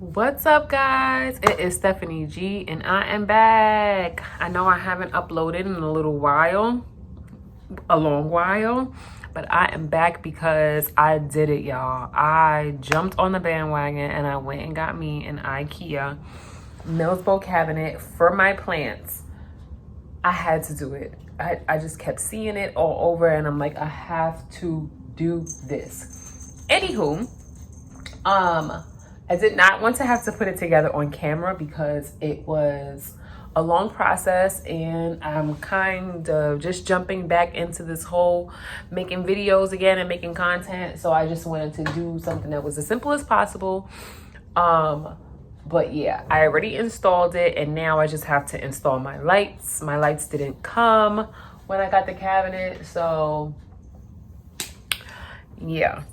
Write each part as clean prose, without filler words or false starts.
What's up, guys? It is Stephanie G and I am back. I know I haven't uploaded in a long while, but I am back because I did it, y'all. I jumped on the bandwagon and I went and got me an IKEA MILSBO cabinet for my plants. I had to do it. I just kept seeing it all over and I'm like, I have to do this. Anywho, I did not want to have to put it together on camera because it was a long process and I'm kind of just jumping back into this whole making videos again and making content. So I just wanted to do something that was as simple as possible. But yeah, I already installed it and now I just have to install my lights. My lights didn't come when I got the cabinet, so yeah.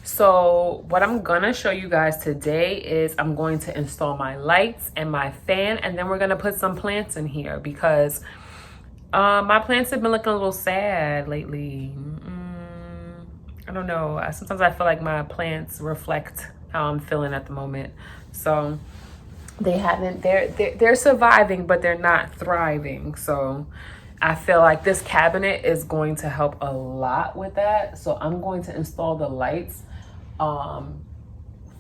So what I'm gonna show you guys today is I'm going to install my lights and my fan, and then we're gonna put some plants in here because my plants have been looking a little sad lately. I don't know. Sometimes I feel like my plants reflect how I'm feeling at the moment. So they're surviving, but they're not thriving. So I feel like this cabinet is going to help a lot with that. So I'm going to install the lights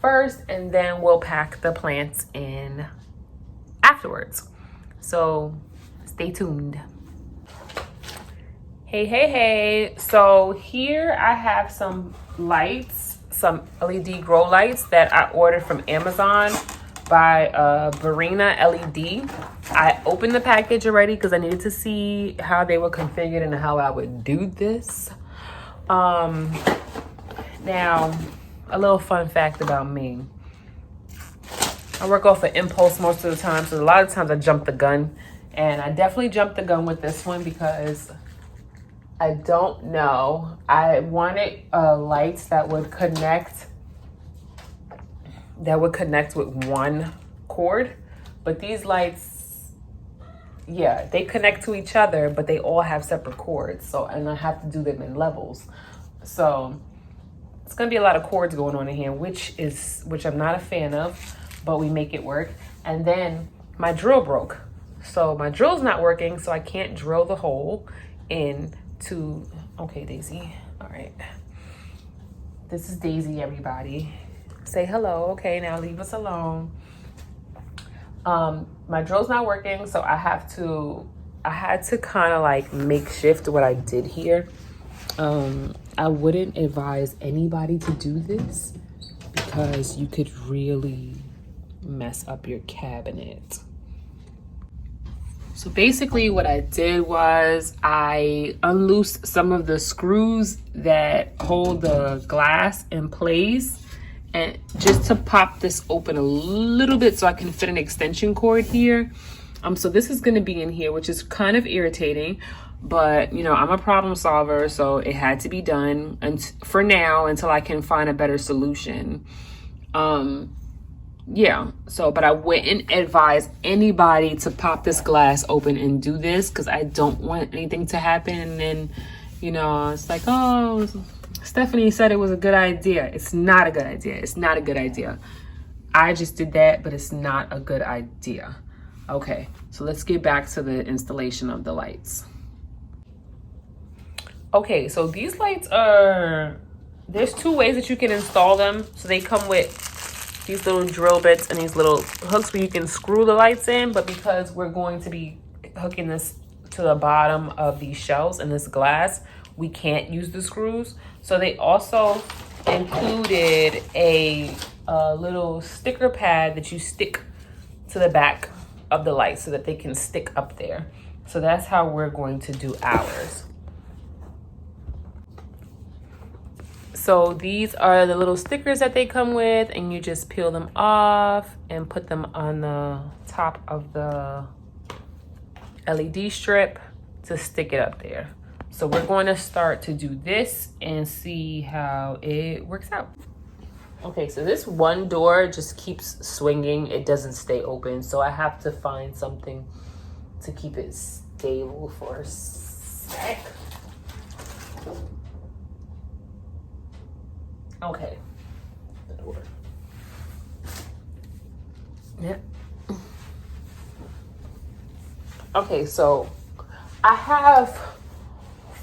first, and then we'll pack the plants in afterwards. So stay tuned. Hey. So here I have some lights, some LED grow lights that I ordered from Amazon by Verena LED. I opened the package already because I needed to see how they were configured and how I would do this. Now, a little fun fact about me. I work off of impulse most of the time, so a lot of times I jump the gun. And I definitely jumped the gun with this one because I don't know. I wanted lights that would connect with one cord. But these lights, yeah, they connect to each other, but they all have separate cords. So, and I have to do them in levels. So it's gonna be a lot of cords going on in here, which I'm not a fan of, but we make it work. And then my drill broke. So my drill's not working, so I can't drill the hole into, okay, Daisy, all right. This is Daisy, everybody. Say hello, okay, now leave us alone. My drill's not working, so I had to kind of like makeshift what I did here. I wouldn't advise anybody to do this because you could really mess up your cabinet. So basically what I did was I unloosed some of the screws that hold the glass in place, and just to pop this open a little bit so I can fit an extension cord here. So this is going to be in here, which is kind of irritating, but you know, I'm a problem solver, so it had to be done for now until I can find a better solution. Yeah, so but I wouldn't advise anybody to pop this glass open and do this because I don't want anything to happen and then, you know, it's like, oh, Stephanie said it was a good idea. It's not a good idea. It's not a good idea. I just did that, but it's not a good idea. Okay, so let's get back to the installation of the lights. Okay, so these lights there's two ways that you can install them. So they come with these little drill bits and these little hooks where you can screw the lights in, but because we're going to be hooking this to the bottom of these shelves and this glass, we can't use the screws. So they also included a little sticker pad that you stick to the back of the light so that they can stick up there. So that's how we're going to do ours. So these are the little stickers that they come with, and you just peel them off and put them on the top of the LED strip to stick it up there. So we're going to start to do this and see how it works out. Okay, so this one door just keeps swinging. It doesn't stay open. So I have to find something to keep it stable for a sec. Okay, Yeah. Okay, so I have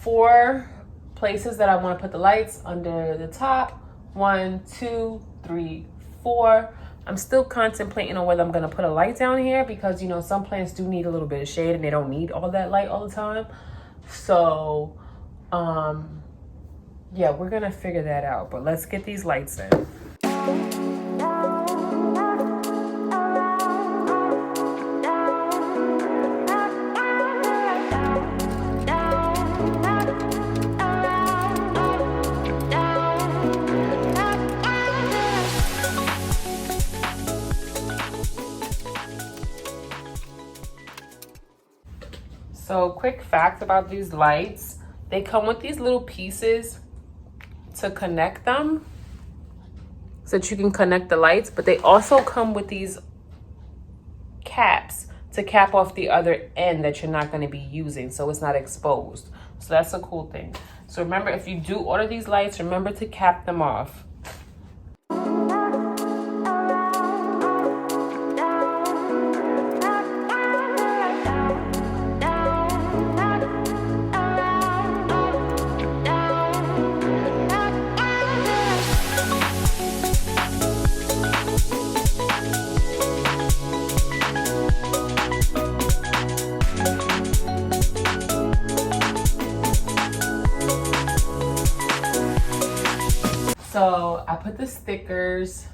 4 places that I want to put the lights under the top. 1, 2, 3, 4. I'm still contemplating on whether I'm going to put a light down here because, you know, some plants do need a little bit of shade and they don't need all that light all the time. So, yeah, we're going to figure that out. But let's get these lights in. So quick fact about these lights, they come with these little pieces to connect them so that you can connect the lights, but they also come with these caps to cap off the other end that you're not going to be using so it's not exposed. So that's a cool thing. So remember, if you do order these lights, remember to cap them off. So I put the stickers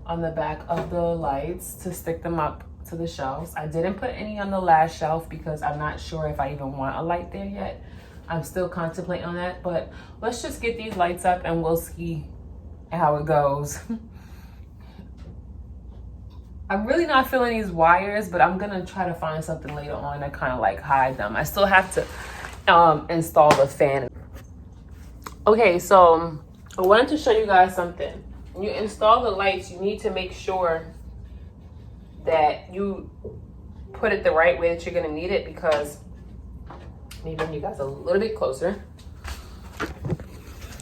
on the back of the lights to stick them up to the shelves. I didn't put any on the last shelf because I'm not sure if I even want a light there yet. I'm still contemplating on that, but let's just get these lights up and we'll see how it goes. I'm really not feeling these wires, but I'm gonna try to find something later on to kind of like hide them. I still have to install the fan. Okay, so I wanted to show you guys something. When you install the lights, you need to make sure that you put it the right way that you're gonna need it, because maybe bring you guys a little bit closer.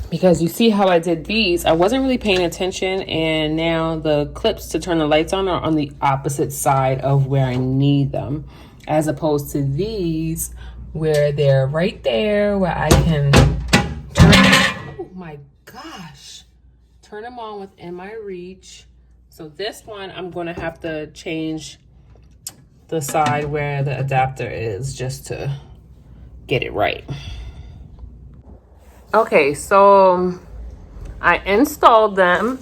Because you see how I did these, I wasn't really paying attention, and now the clips to turn the lights on are on the opposite side of where I need them, as opposed to these where they're right there where I can turn. Oh my gosh, turn them on within my reach. So this one, I'm gonna have to change the side where the adapter is just to get it right. Okay, so I installed them,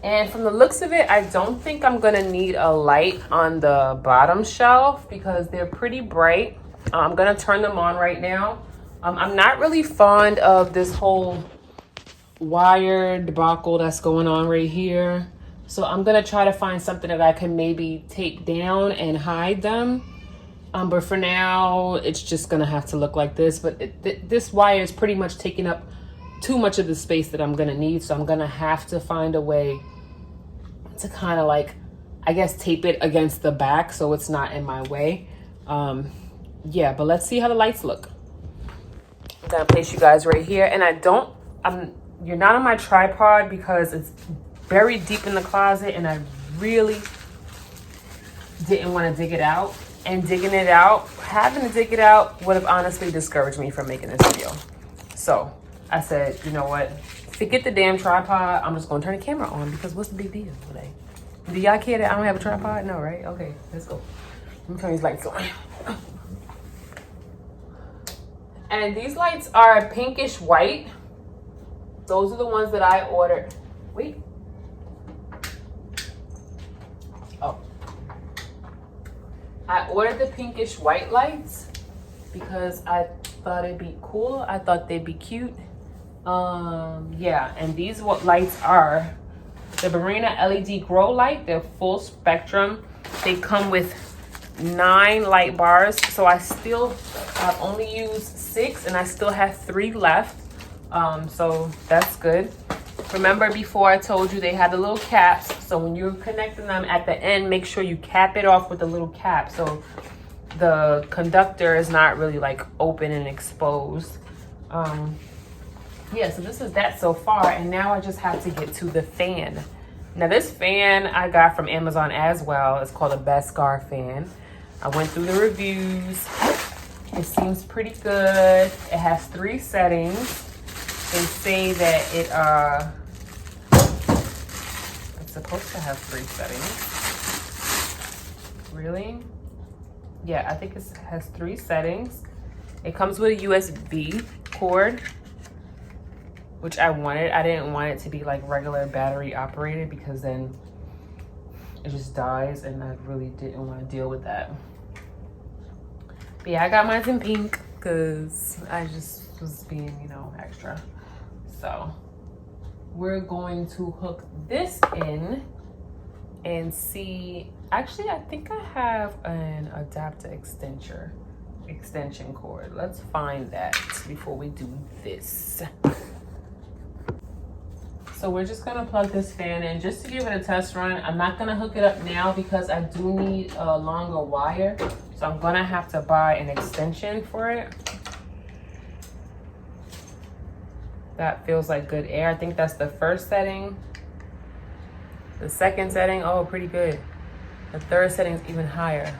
and from the looks of it, I don't think I'm gonna need a light on the bottom shelf because they're pretty bright. I'm gonna turn them on right now. I'm not really fond of this whole wire debacle that's going on right here. So I'm gonna try to find something that I can maybe tape down and hide them. But for now, it's just gonna have to look like this. But this wire is pretty much taking up too much of the space that I'm gonna need. So I'm gonna have to find a way to kind of like, I guess, tape it against the back so it's not in my way. Yeah, but let's see how the lights look. I'm gonna place you guys right here. And you're not on my tripod because it's buried deep in the closet and I really didn't want to dig it out. And having to dig it out would have honestly discouraged me from making this video. So I said, you know what? Forget the damn tripod. I'm just going to turn the camera on because what's the big deal today? Do y'all care that I don't have a tripod? No, right? Okay, let's go. Let me turn these lights on. And these lights are pinkish white. Those are the ones that I ordered. Wait. Oh. I ordered the pinkish white lights because I thought it'd be cool. I thought they'd be cute. Yeah, and these lights are the Barina LED Grow Light. They're full spectrum. They come with 9 light bars. So I've only used 6 and I still have 3 left. So that's good. Remember before I told you they had the little caps. So when you're connecting them at the end, make sure you cap it off with the little cap. So the conductor is not really like open and exposed. Yeah, so this is that so far. And now I just have to get to the fan. Now this fan I got from Amazon as well. It's called a Beskar fan. I went through the reviews. It seems pretty good. It has 3 settings. They say that it's supposed to have 3 settings. Really? Yeah, I think it has 3 settings. It comes with a USB cord, which I wanted. I didn't want it to be like regular battery operated because then it just dies, and I really didn't want to deal with that. But yeah, I got mine in pink because I just was being, you know, extra. So we're going to hook this in and see. Actually, I think I have an adapter extension cord. Let's find that before we do this. So we're just gonna plug this fan in just to give it a test run. I'm not gonna hook it up now because I do need a longer wire. So I'm gonna have to buy an extension for it. That feels like good air. I think that's the first setting. The second setting, oh, pretty good. The third setting is even higher.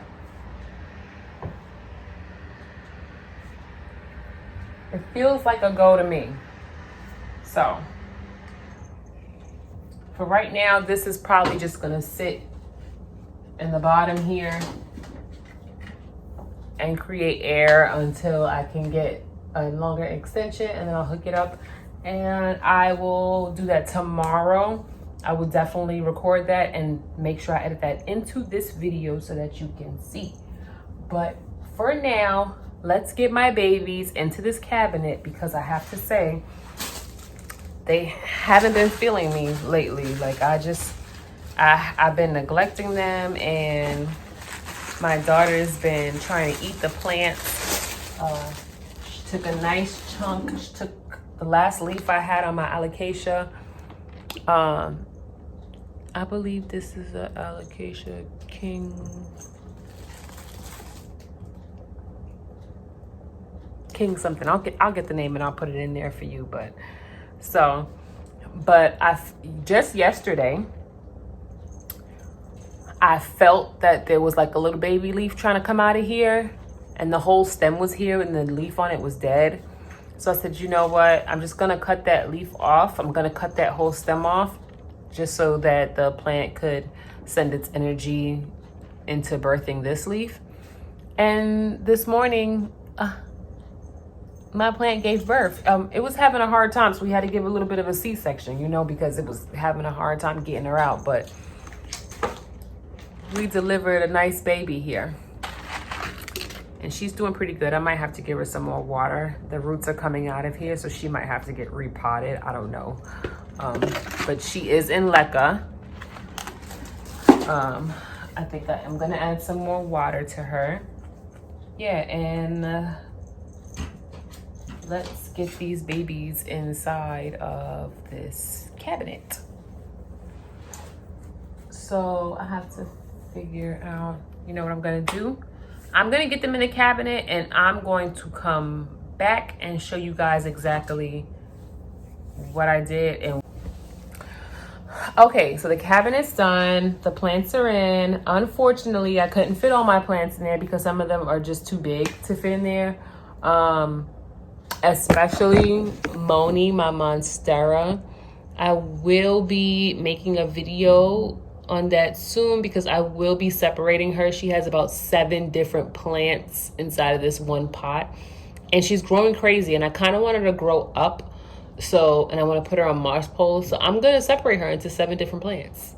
It feels like a go to me. So for right now, this is probably just gonna sit in the bottom here and create air until I can get a longer extension, and then I'll hook it up, and I will do that tomorrow. I will definitely record that and make sure I edit that into this video so that you can see. But for now, let's get my babies into this cabinet because I have to say, they haven't been feeling me lately. Like I've been neglecting them, and my daughter's been trying to eat the plants. She took a nice chunk. She took the last leaf I had on my alocasia. I believe this is a alocasia king something. I'll get the name and I'll put it in there for you. But just yesterday, I felt that there was like a little baby leaf trying to come out of here, and the whole stem was here and the leaf on it was dead. So I said, you know what? I'm just gonna cut that leaf off. I'm gonna cut that whole stem off just so that the plant could send its energy into birthing this leaf. And this morning, my plant gave birth. It was having a hard time, so we had to give a little bit of a C-section, you know, because it was having a hard time getting her out. But we delivered a nice baby here, and she's doing pretty good. I might have to give her some more water. The roots are coming out of here, so she might have to get repotted. I don't know. But she is in LECA. I think I am gonna add some more water to her. Yeah, and let's get these babies inside of this cabinet. So I have to figure out, you know what I'm gonna do? I'm gonna get them in the cabinet, and I'm going to come back and show you guys exactly what I did. And okay, so the cabinet's done, the plants are in. Unfortunately, I couldn't fit all my plants in there because some of them are just too big to fit in there. Especially Moni, my monstera. I will be making a video on that soon because I will be separating her. She has about 7 different plants inside of this one pot, and she's growing crazy, and I kind of want her to grow up. So, and I want to put her on Mars poles. So I'm going to separate her into 7 different plants.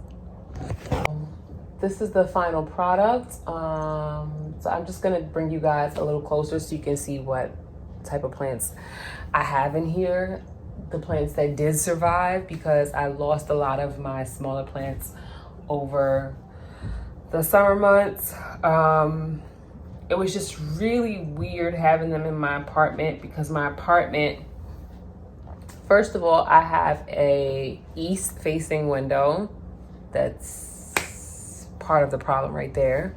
This is the final product. So I'm just going to bring you guys a little closer so you can see what type of plants I have in here. The plants that did survive, because I lost a lot of my smaller plants over the summer months. It was just really weird having them in my apartment because my apartment, first of all, I have a east facing window. That's part of the problem right there.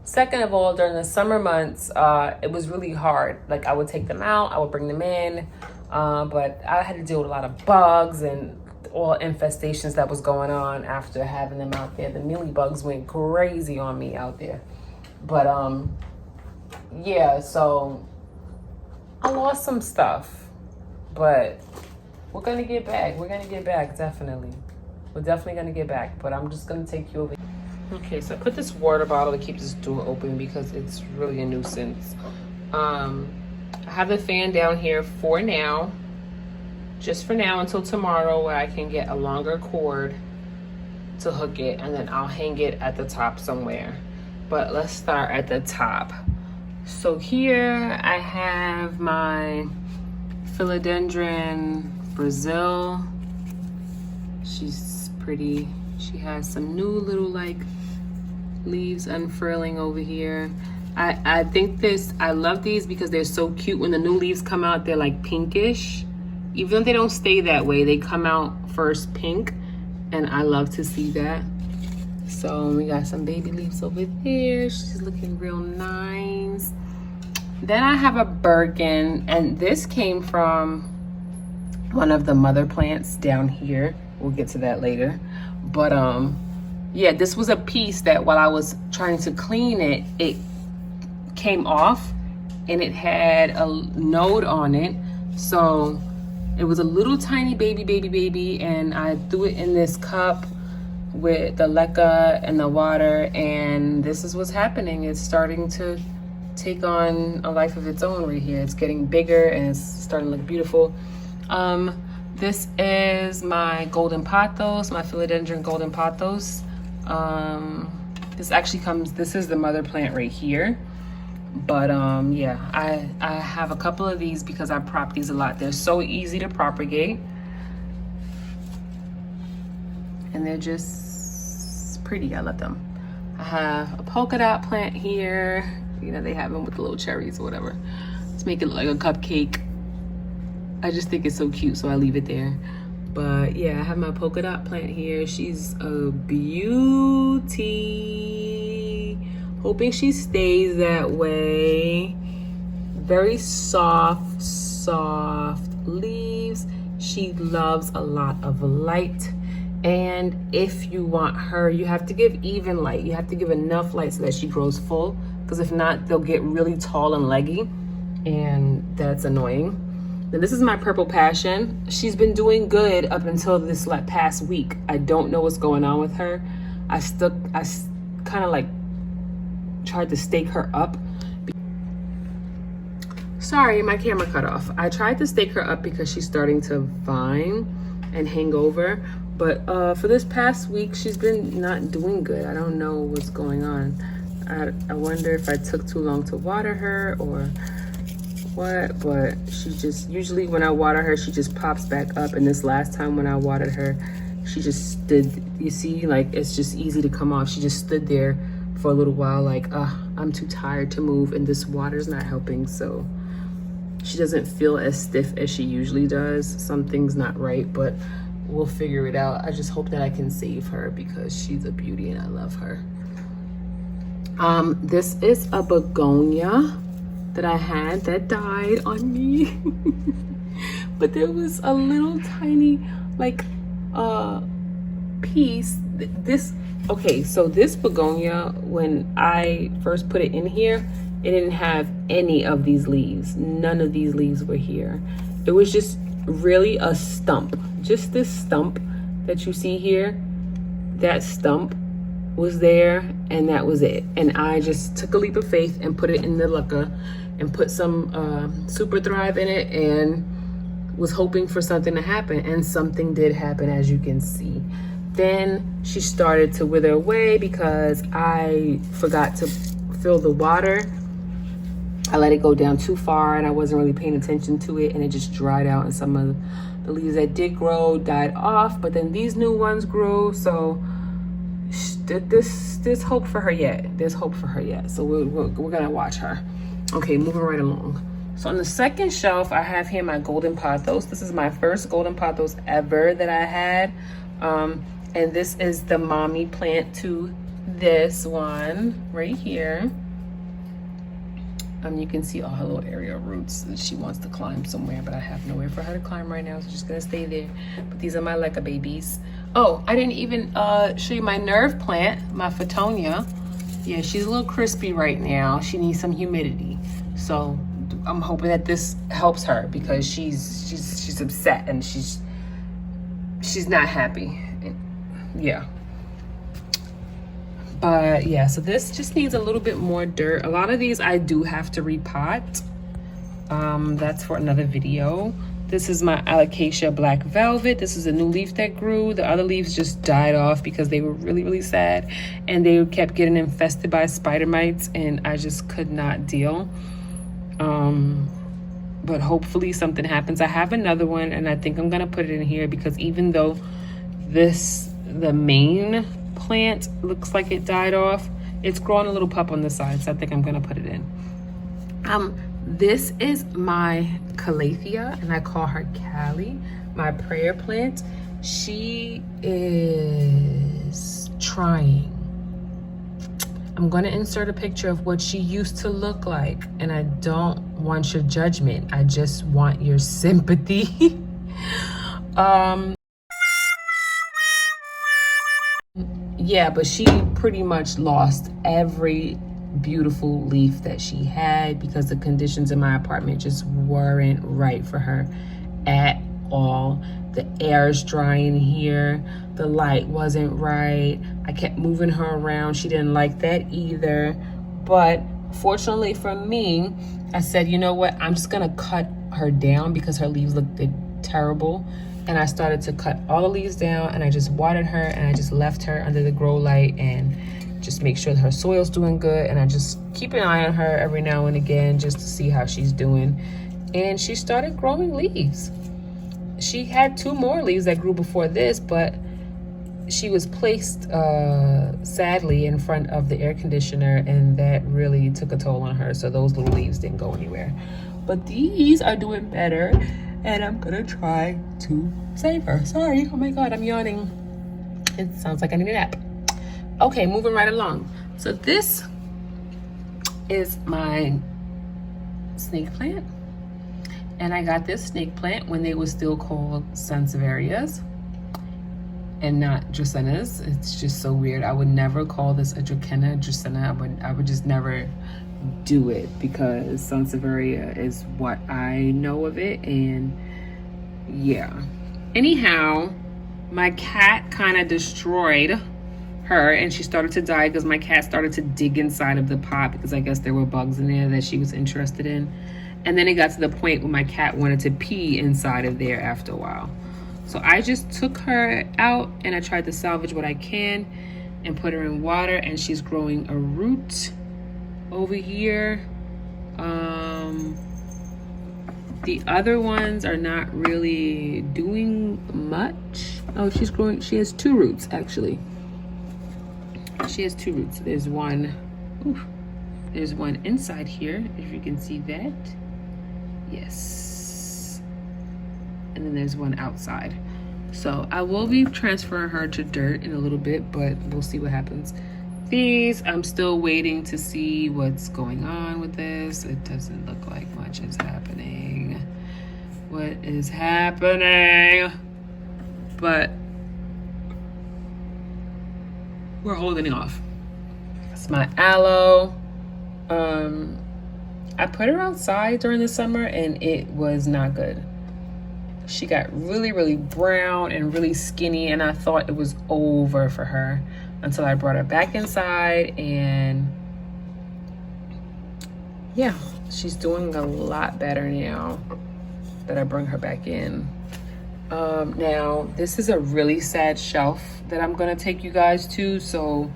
Second of all, during the summer months, it was really hard. Like I would take them out, I would bring them in, but I had to deal with a lot of bugs, and all infestations that was going on after having them out there. The mealy bugs went crazy on me out there. But yeah, so I lost some stuff, but we're gonna get back. We're gonna get back, definitely. We're definitely gonna get back, but I'm just gonna take you over. Okay, so I put this water bottle to keep this door open because it's really a nuisance. I have the fan down here for now, just for now until tomorrow, where I can get a longer cord to hook it, and then I'll hang it at the top somewhere. But let's start at the top. So here I have my philodendron Brazil. She's pretty. She has some new little like leaves unfurling over here. I think I love these because they're so cute. When the new leaves come out, they're like pinkish. Even though they don't stay that way, they come out first pink, and I love to see that. So we got some baby leaves over there. She's looking real nice. Then I have a Birkin, and this came from one of the mother plants down here. We'll get to that later. But yeah, this was a piece that while I was trying to clean it, it came off, and it had a node on it. So it was a little tiny baby, and I threw it in this cup with the leca and the water, and this is what's happening. It's starting to take on a life of its own right here. It's getting bigger and it's starting to look beautiful. This is my golden pothos, my philodendron golden pothos. This is the mother plant right here. But yeah, I have a couple of these because I prop these a lot. They're so easy to propagate, and they're just pretty. I love them. I have a polka dot plant here. You know, they have them with the little cherries or whatever. Let's make it look like a cupcake. I just think it's so cute, so I leave it there. But yeah, I have my polka dot plant here. She's a beauty. Hoping she stays that way. Very soft leaves. She loves a lot of light. And if you want her, you have to give even light. You have to give enough light so that she grows full. Because if not, they'll get really tall and leggy. And that's annoying. Now, this is my purple passion. She's been doing good up until this past week. I don't know what's going on with her. I kind of like tried to stake her up. Sorry, my camera cut off. I tried to stake her up because she's starting to vine and hang over. But for this past week, she's been not doing good. I don't know what's going on. I wonder if I took too long to water her or what, but she just, usually when I water her, she just pops back up. And this last time when I watered her, she just stood, you see, like it's just easy to come off. She just stood there for a little while like, I'm too tired to move, and this water's not helping. So she doesn't feel as stiff as she usually does. Something's not right, but we'll figure it out. I just hope that I can save her because she's a beauty and I love her. This is a begonia that I had that died on me. But there was a little tiny like piece. Okay, so this begonia, when I first put it in here, it didn't have any of these leaves. None of these leaves were here. It was just really a stump. Just this stump that you see here, that stump was there, and that was it. And I just took a leap of faith and put it in the leca and put some Super Thrive in it and was hoping for something to happen, and something did happen, as you can see. Then she started to wither away because I forgot to fill the water. I let it go down too far and I wasn't really paying attention to it, and it just dried out, and some of the leaves that did grow died off, but then these new ones grew. So there's hope for her yet. There's hope for her yet. So we're gonna watch her. Okay, moving right along. So on the second shelf, I have here my golden pothos. This is my first golden pothos ever that I had. And this is the mommy plant to this one right here. You can see all her little area roots. She wants to climb somewhere, but I have nowhere for her to climb right now, so she's gonna stay there. But these are my Leica babies. Oh, I didn't even show you my nerve plant, my Photonia. Yeah, she's a little crispy right now. She needs some humidity. So I'm hoping that this helps her, because she's upset and she's not happy. Yeah. But yeah, so this just needs a little bit more dirt. A lot of these I do have to repot. That's for another video. This is my Alocasia Black Velvet. This is a new leaf that grew. The other leaves just died off because they were really, really sad. And they kept getting infested by spider mites, and I just could not deal. But hopefully something happens. I have another one, and I think I'm gonna put it in here, because even though the main plant looks like it died off, it's growing a little pup on the side, so I think I'm gonna put it in. This is my Calathea, and I call her Callie, my prayer plant. She is trying. I'm gonna insert a picture of what she used to look like, and I don't want your judgment. I just want your sympathy. Yeah, but she pretty much lost every beautiful leaf that she had, because the conditions in my apartment just weren't right for her at all. The air is dry in here. The light wasn't right. I kept moving her around. She didn't like that either. But fortunately for me, I said, you know what? I'm just gonna cut her down, because her leaves looked terrible. And I started to cut all the leaves down, and I just watered her, and I just left her under the grow light and just make sure that her soil's doing good. And I just keep an eye on her every now and again just to see how she's doing. And she started growing leaves. She had 2 more leaves that grew before this, but she was placed sadly in front of the air conditioner, and that really took a toll on her. So those little leaves didn't go anywhere. But these are doing better, and I'm gonna try to save her. Sorry, oh my God, I'm yawning. It sounds like I need a nap. Okay, moving right along. So this is my snake plant. And I got this snake plant when they were still called Sansevierias and not Dracaenas. It's just so weird. I would never call this a Dracaena. I would just never do it, because Sansevieria is what I know of it. And yeah. Anyhow, my cat kind of destroyed her, and she started to die because my cat started to dig inside of the pot, because I guess there were bugs in there that she was interested in. And then it got to the point where my cat wanted to pee inside of there after a while. So I just took her out, and I tried to salvage what I can and put her in water, and she's growing a root over here. The other ones are not really doing much. Oh, she's growing, she has 2 roots actually. She has 2 roots. There's one inside here, if you can see that. Yes. And then there's one outside. So I will be transferring her to dirt in a little bit, but we'll see what happens. These, I'm still waiting to see what's going on with this. It doesn't look like much is happening. What is happening? But we're holding it off. It's my aloe. I put her outside during the summer, and it was not good. She got really, really brown and really skinny, and I thought it was over for her until I brought her back inside, and yeah, she's doing a lot better now that I bring her back in. Now, this is a really sad shelf that I'm gonna take you guys to, so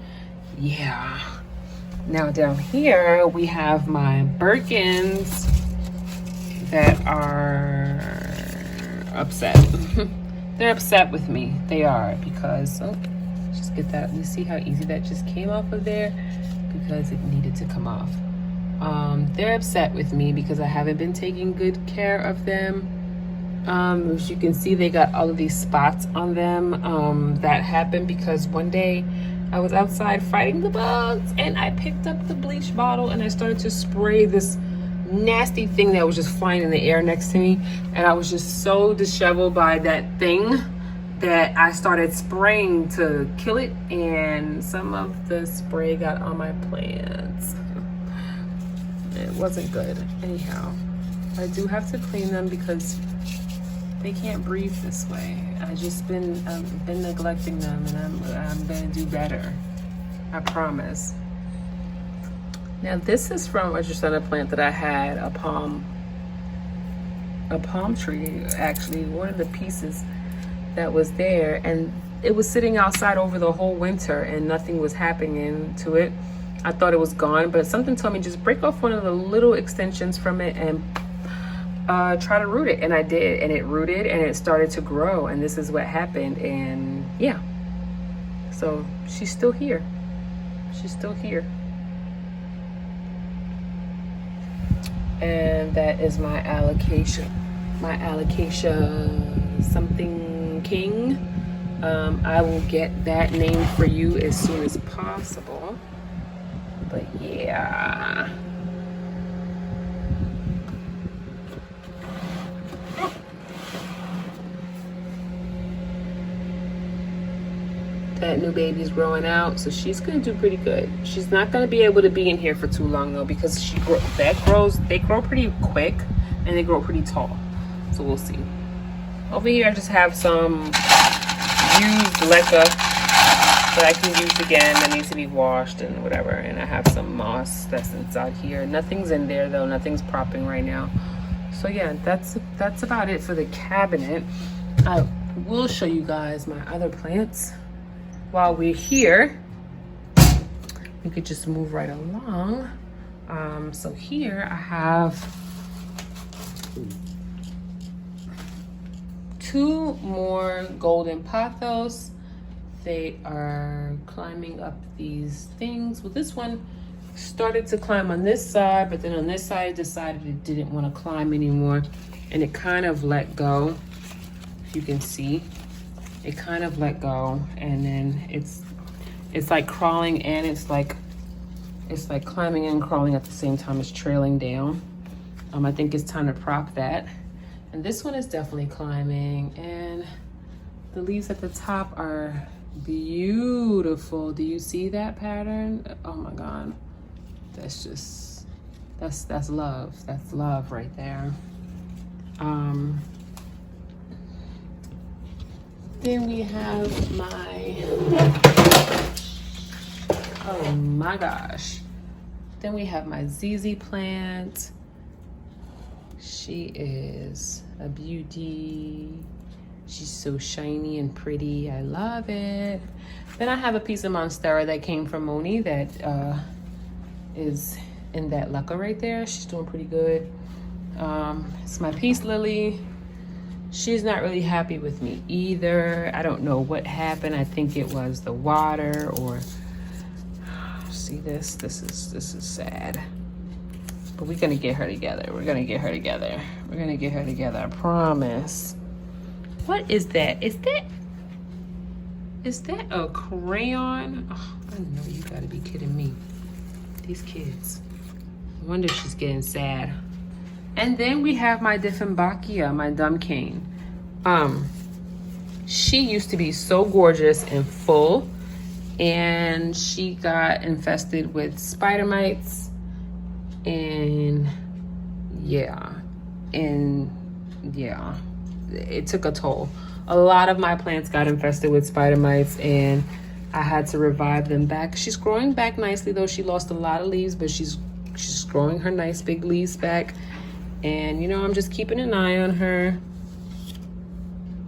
yeah. Now down here, we have my Birkins that are upset. They're upset with me. They are, because, oh, just get that. You see how easy that just came off of there? Because it needed to come off. They're upset with me because I haven't been taking good care of them. As you can see, they got all of these spots on them. That happened because one day I was outside fighting the bugs, and I picked up the bleach bottle and I started to spray this nasty thing that was just flying in the air next to me, and I was just so disheveled by that thing that I started spraying to kill it, and some of the spray got on my plants. It wasn't good. Anyhow, I do have to clean them because they can't breathe this way. I just been neglecting them, and I'm gonna do better. I promise. Now this is from a Dracena plant that I had, a palm tree, actually, one of the pieces that was there, and it was sitting outside over the whole winter and nothing was happening to it. I thought it was gone, but something told me just break off one of the little extensions from it and try to root it, and I did, and it rooted and it started to grow, and this is what happened. And yeah, so she's still here. She's still here. And that is my alocasia something king. I will get that name for you as soon as possible, but yeah. That new baby's growing out, so she's gonna do pretty good. She's not gonna be able to be in here for too long though, because they grow pretty quick and they grow pretty tall. So we'll see. Over here I just have some used leca that I can use again that needs to be washed and whatever. And I have some moss that's inside here. Nothing's in there though, nothing's propping right now. So yeah, that's about it for the cabinet. I will show you guys my other plants. While we're here, we could just move right along. So here I have 2 more golden pothos. They are climbing up these things. Well, this one started to climb on this side, but then on this side it decided it didn't want to climb anymore, and it kind of let go. If you can see, it kind of let go, and then it's like crawling, and it's like climbing and crawling at the same time. It's trailing down. I think it's time to prop that. And this one is definitely climbing, and the leaves at the top are beautiful. Do you see that pattern? Oh my God, that's just, that's love. That's love right there. Then we have my, oh my gosh. Then we have my ZZ plant. She is a beauty. She's so shiny and pretty. I love it. Then I have a piece of Monstera that came from Moni that is in that leca right there. She's doing pretty good. It's my peace lily. She's not really happy with me either. I don't know what happened. I think it was the water, or see this is sad. But we're gonna get her together. We're gonna get her together. We're gonna get her together, I promise. What is that? Is that a crayon? Oh, I know, you gotta be kidding me. These kids. I wonder if she's getting sad. And then we have my Dieffenbachia, my dumb cane. She used to be so gorgeous and full, and she got infested with spider mites, and yeah, it took a toll. A lot of my plants got infested with spider mites, and I had to revive them back. She's growing back nicely though. She lost a lot of leaves, but she's growing her nice big leaves back. And you know, I'm just keeping an eye on her.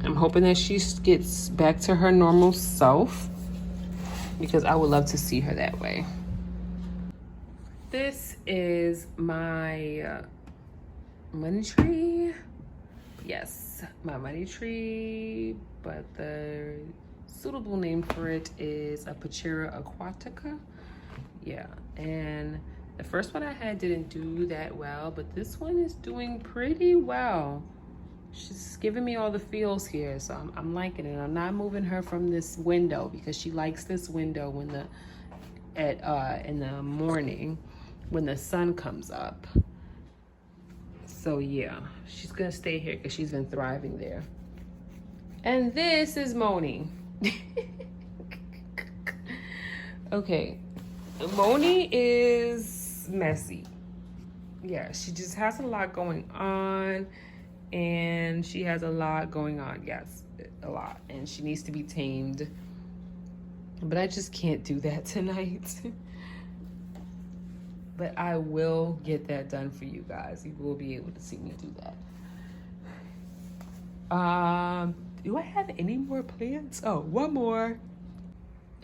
I'm hoping that she gets back to her normal self, because I would love to see her that way. This is my money tree. Yes, my money tree, but the suitable name for it is a Pachera aquatica. Yeah, and the first one I had didn't do that well, but this one is doing pretty well. She's giving me all the feels here, so I'm liking it. I'm not moving her from this window because she likes this window when in the morning when the sun comes up. So yeah, she's gonna stay here because she's been thriving there. And this is Moni. Okay, Moni is messy. Yeah, she just has a lot going on, and she has a lot going on. Yes, a lot, and she needs to be tamed. But I just can't do that tonight. But I will get that done for you guys. You will be able to see me do that. Do I have any more plants? Oh, one more.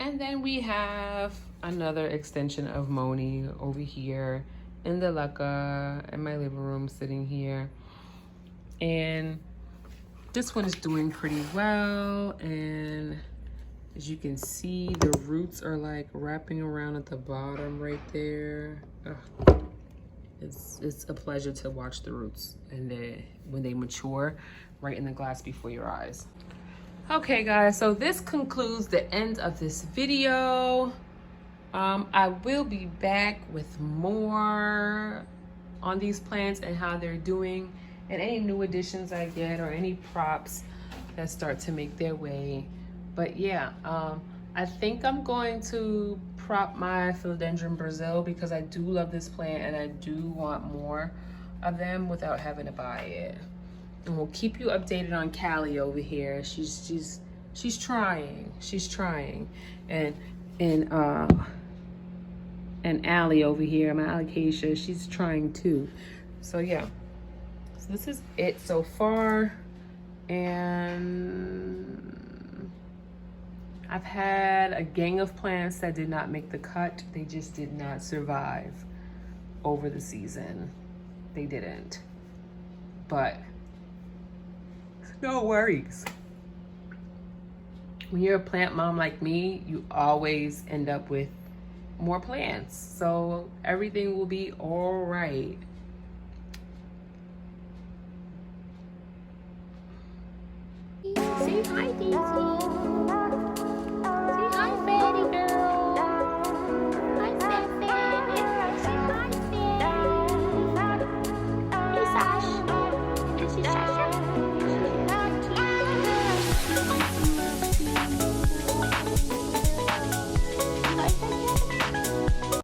And then we have another extension of Moni over here in the Lucca in my living room, sitting here. And this one is doing pretty well. And as you can see, the roots are like wrapping around at the bottom right there. Ugh. It's a pleasure to watch the roots and when they mature right in the glass before your eyes. Okay guys, so this concludes the end of this video. I will be back with more on these plants and how they're doing, and any new additions I get or any props that start to make their way. But yeah, I think I'm going to prop my Philodendron Brazil because I do love this plant and I do want more of them without having to buy it. And we'll keep you updated on Callie over here. She's trying. She's trying. And Allie over here, my alocasia, she's trying too. So yeah. So this is it so far. And I've had a gang of plants that did not make the cut. They just did not survive over the season. They didn't. But no worries. When you're a plant mom like me, you always end up with more plants. So everything will be all right. Say hi, Daisy. Say hi, Sasha.